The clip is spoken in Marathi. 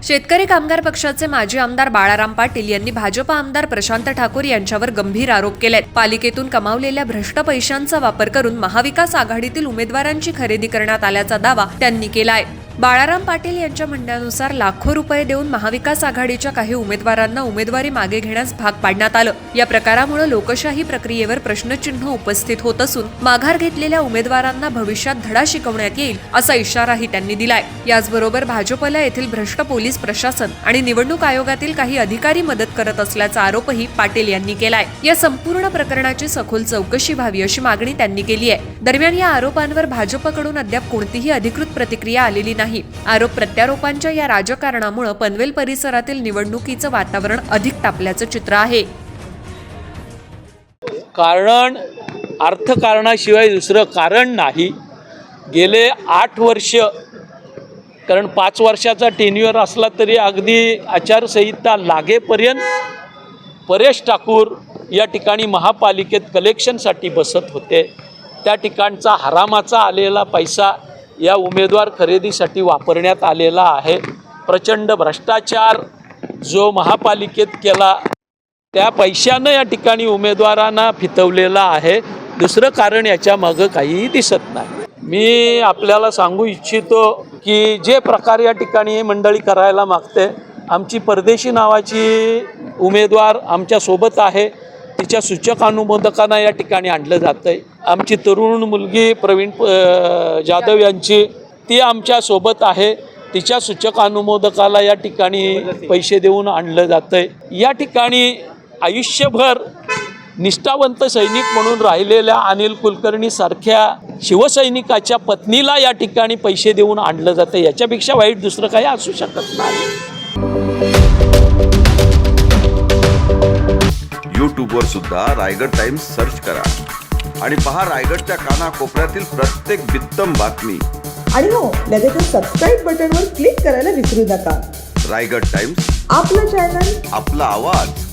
शेतकरी कामगार पक्षाचे माजी आमदार बाळाराम पाटील यांनी भाजप आमदार प्रशांत ठाकूर यांच्यावर गंभीर आरोप केलेत। पालिकेतून कमावलेल्या भ्रष्ट पैशांचा वापर करून महाविकास आघाडीतील उमेदवारांची खरेदी करण्यात आल्याचा दावा त्यांनी केलाय। बाळाराम पाटील यांच्या म्हणण्यानुसार लाखो रुपये देऊन महाविकास आघाडीच्या काही उमेदवारांना उमेदवारी मागे घेण्यास भाग पाडण्यात आलं। या प्रकारामुळे लोकशाही प्रक्रियेवर प्रश्नचिन्ह उपस्थित होत असून माघार घेतलेल्या उमेदवारांना भविष्यात धडा शिकवण्यात येईल असा इशाराही त्यांनी दिलाय। याचबरोबर भाजपला येथील भ्रष्ट पोलीस प्रशासन आणि निवडणूक आयोगातील काही अधिकारी मदत करत असल्याचा आरोपही पाटील यांनी केलाय। या संपूर्ण प्रकरणाची सखोल चौकशी व्हावी अशी मागणी त्यांनी केली आहे। दरम्यान या आरोपांवर भाजपकडून अद्याप कोणतीही अधिकृत प्रतिक्रिया आलेली नाही। आरोप प्रत्यारोपांच्या या राजकारणामुळे पनवेल परिसरातील निवडणुकीचं वातावरण अधिक तापल्याचं चित्र आहे। कारण अर्थकारणाशिवाय दुसरं कारण नाही। गेले 8 वर्ष, कारण 5 वर्षाचा टेन्युअर असला तरी अगदी आचारसंहिता लागेपर्यंत परेश ठाकूर या ठिकाणी महापालिकेत कलेक्शनसाठी बसत होते। त्या ठिकाणचा हरामाचा आलेला पैसा या उमेदवार खरेदीसाठी वापरण्यात आलेला आहे। प्रचंड भ्रष्टाचार जो महापालिकेत केला त्या पैशानं या ठिकाणी उमेदवारांना फितवलेला आहे। दुसरं कारण याच्या मागं काहीही दिसत नाही। मी आपल्याला सांगू इच्छितो की जे प्रकार या ठिकाणी मंडळी करायला मागते, आमची परदेशी नावाची उमेदवार आमच्या सोबत आहे, तिच्या सूचक अनुमोदकांना या ठिकाणी आणलं जातं आहे। आमची तरुण मुलगी प्रवीण जाधव यांची, ती आमच्या सोबत आहे, तिच्या सूचक अनुमोदकाला या ठिकाणी पैसे देऊन आणलं जातं आहे। या ठिकाणी आयुष्यभर निष्ठावंत सैनिक म्हणून राहिलेल्या अनिल कुलकर्णी सारख्या शिवसैनिकाच्या पत्नीला या ठिकाणी पैसे देऊन आणलं जातं। याच्यापेक्षा वाईट दुसरं काही असू शकत नाही। यूट्यूबवर सुद्धा रायगड टाइम्स सर्च करा आणि पहा रायगडच्या कानाकोपऱ्यातील प्रत्येक बित्तम बातमी। आणि हो, लगेच सबस्क्राईब बटनवर क्लिक करायला विसरू नका। रायगड टाइम्स, आपलं चॅनल, आपला आवाज।